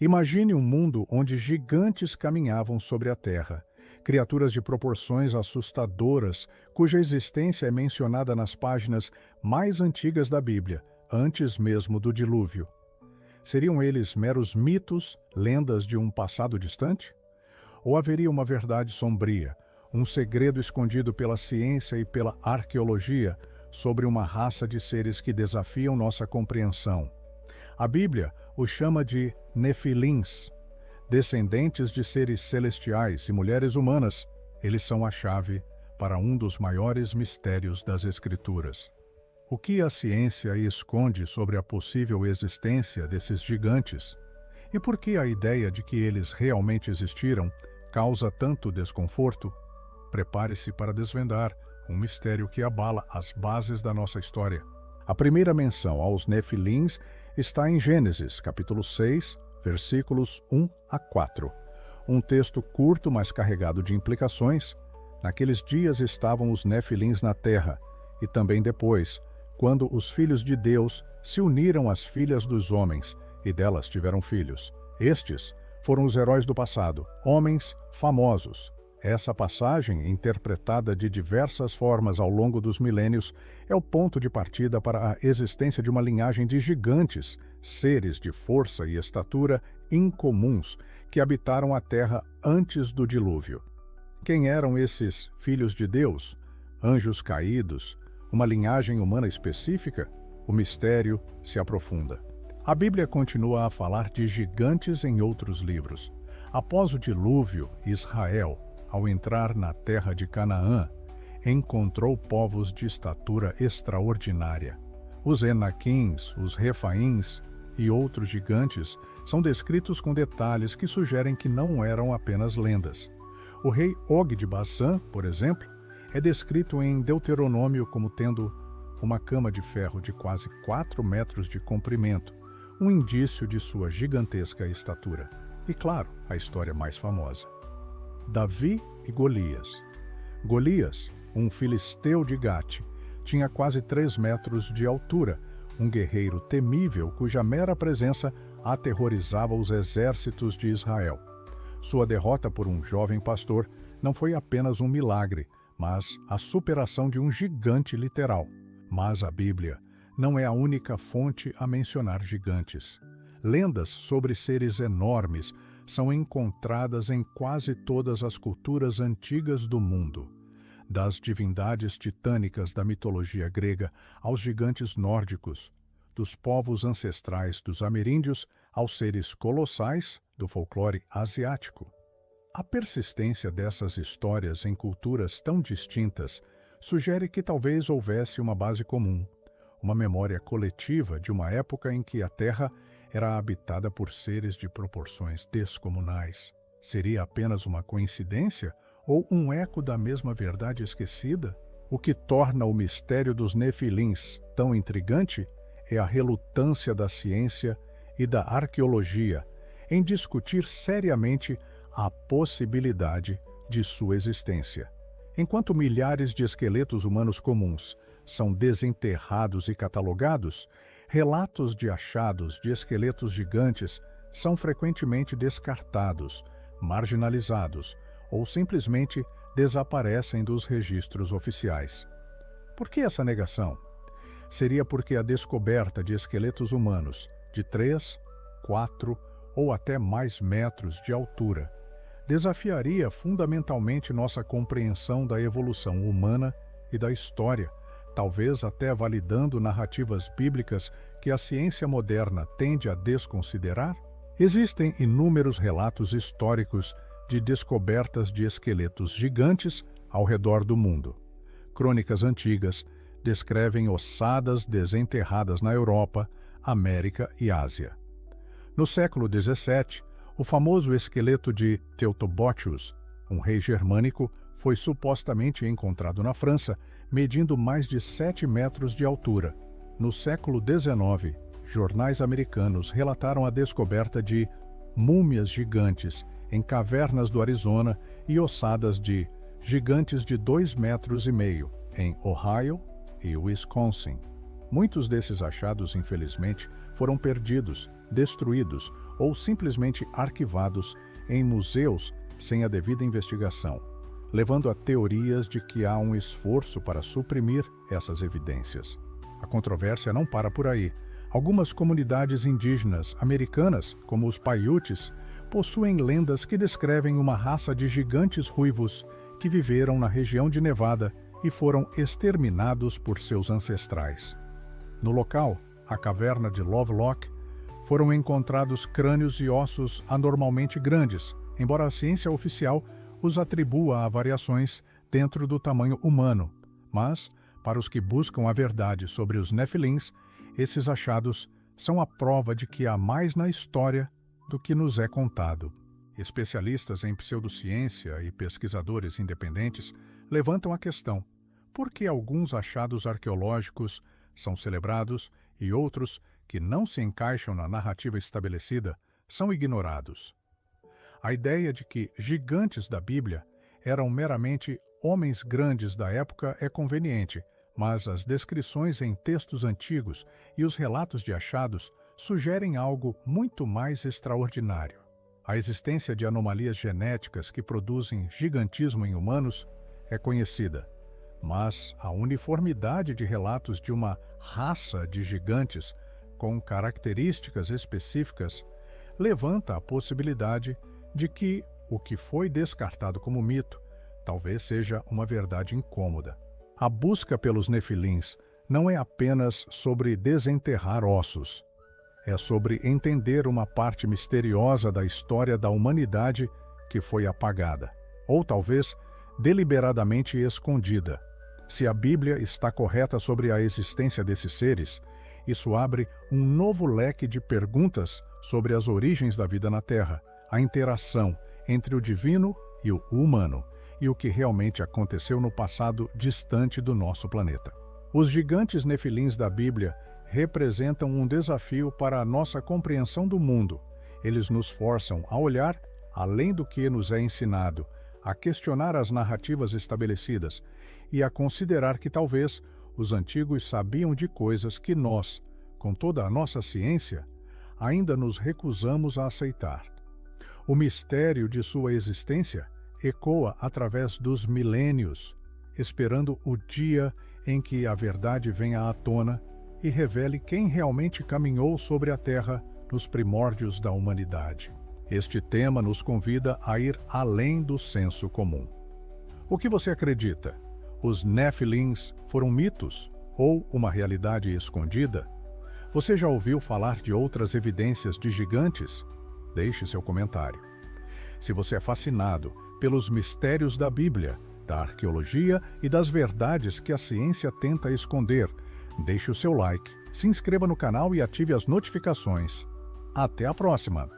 Imagine um mundo onde gigantes caminhavam sobre a Terra, criaturas de proporções assustadoras, cuja existência é mencionada nas páginas mais antigas da Bíblia, antes mesmo do dilúvio. Seriam eles meros mitos, lendas de um passado distante? Ou haveria uma verdade sombria, um segredo escondido pela ciência e pela arqueologia sobre uma raça de seres que desafiam nossa compreensão? A Bíblia os chama de Nefilins, descendentes de seres celestiais e mulheres humanas. Eles são a chave para um dos maiores mistérios das Escrituras. O que a ciência esconde sobre a possível existência desses gigantes? E por que a ideia de que eles realmente existiram causa tanto desconforto? Prepare-se para desvendar um mistério que abala as bases da nossa história. A primeira menção aos Nefilins está em Gênesis, capítulo 6, versículos 1 a 4. Um texto curto, mas carregado de implicações. Naqueles dias estavam os Nefilins na terra, e também depois, quando os filhos de Deus se uniram às filhas dos homens, e delas tiveram filhos. Estes foram os heróis do passado, homens famosos. Essa passagem, interpretada de diversas formas ao longo dos milênios, é o ponto de partida para a existência de uma linhagem de gigantes, seres de força e estatura incomuns, que habitaram a Terra antes do dilúvio. Quem eram esses filhos de Deus? Anjos caídos? Uma linhagem humana específica? O mistério se aprofunda. A Bíblia continua a falar de gigantes em outros livros. Após o dilúvio, Israel, ao entrar na terra de Canaã, encontrou povos de estatura extraordinária. Os Enaquins, os Refaíns e outros gigantes são descritos com detalhes que sugerem que não eram apenas lendas. O rei Og de Bassã, por exemplo, é descrito em Deuteronômio como tendo uma cama de ferro de quase 4 metros de comprimento, um indício de sua gigantesca estatura. E claro, a história mais famosa. Davi e Golias. Golias, um filisteu de Gate, tinha quase 3 metros de altura, um guerreiro temível cuja mera presença aterrorizava os exércitos de Israel. Sua derrota por um jovem pastor não foi apenas um milagre, mas a superação de um gigante literal. Mas a Bíblia não é a única fonte a mencionar gigantes. Lendas sobre seres enormes são encontradas em quase todas as culturas antigas do mundo. Das divindades titânicas da mitologia grega aos gigantes nórdicos, dos povos ancestrais dos ameríndios aos seres colossais do folclore asiático. A persistência dessas histórias em culturas tão distintas sugere que talvez houvesse uma base comum, uma memória coletiva de uma época em que a Terra era habitada por seres de proporções descomunais. Seria apenas uma coincidência ou um eco da mesma verdade esquecida? O que torna o mistério dos Nefilins tão intrigante é a relutância da ciência e da arqueologia em discutir seriamente a possibilidade de sua existência. Enquanto milhares de esqueletos humanos comuns são desenterrados e catalogados, relatos de achados de esqueletos gigantes são frequentemente descartados, marginalizados ou simplesmente desaparecem dos registros oficiais. Por que essa negação? Seria porque a descoberta de esqueletos humanos de 3, 4 ou até mais metros de altura desafiaria fundamentalmente nossa compreensão da evolução humana e da história, talvez até validando narrativas bíblicas que a ciência moderna tende a desconsiderar? Existem inúmeros relatos históricos de descobertas de esqueletos gigantes ao redor do mundo. Crônicas antigas descrevem ossadas desenterradas na Europa, América e Ásia. No século XVII, o famoso esqueleto de Teutobotius, um rei germânico, foi supostamente encontrado na França, medindo mais de 7 metros de altura. No século XIX, jornais americanos relataram a descoberta de múmias gigantes em cavernas do Arizona e ossadas de gigantes de 2,5 metros em Ohio e Wisconsin. Muitos desses achados, infelizmente, foram perdidos, destruídos ou simplesmente arquivados em museus sem a devida investigação, levando a teorias de que há um esforço para suprimir essas evidências. A controvérsia não para por aí. Algumas comunidades indígenas americanas, como os Paiutes, possuem lendas que descrevem uma raça de gigantes ruivos que viveram na região de Nevada e foram exterminados por seus ancestrais. No local, a caverna de Lovelock, foram encontrados crânios e ossos anormalmente grandes, embora a ciência oficial os atribua a variações dentro do tamanho humano. Mas, para os que buscam a verdade sobre os Nefilins, esses achados são a prova de que há mais na história do que nos é contado. Especialistas em pseudociência e pesquisadores independentes levantam a questão: por que alguns achados arqueológicos são celebrados e outros, que não se encaixam na narrativa estabelecida, são ignorados? A ideia de que gigantes da Bíblia eram meramente homens grandes da época é conveniente, mas as descrições em textos antigos e os relatos de achados sugerem algo muito mais extraordinário. A existência de anomalias genéticas que produzem gigantismo em humanos é conhecida, mas a uniformidade de relatos de uma raça de gigantes com características específicas levanta a possibilidade de que o que foi descartado como mito talvez seja uma verdade incômoda. A busca pelos Nefilins não é apenas sobre desenterrar ossos. É sobre entender uma parte misteriosa da história da humanidade que foi apagada, ou talvez deliberadamente escondida. Se a Bíblia está correta sobre a existência desses seres, isso abre um novo leque de perguntas sobre as origens da vida na Terra, a interação entre o divino e o humano, e o que realmente aconteceu no passado distante do nosso planeta. Os gigantes nefilins da Bíblia representam um desafio para a nossa compreensão do mundo. Eles nos forçam a olhar além do que nos é ensinado, a questionar as narrativas estabelecidas e a considerar que talvez os antigos sabiam de coisas que nós, com toda a nossa ciência, ainda nos recusamos a aceitar. O mistério de sua existência ecoa através dos milênios, esperando o dia em que a verdade venha à tona e revele quem realmente caminhou sobre a Terra nos primórdios da humanidade. Este tema nos convida a ir além do senso comum. O que você acredita? Os Nefilins foram mitos ou uma realidade escondida? Você já ouviu falar de outras evidências de gigantes? Deixe seu comentário. Se você é fascinado pelos mistérios da Bíblia, da arqueologia e das verdades que a ciência tenta esconder, deixe o seu like, se inscreva no canal e ative as notificações. Até a próxima!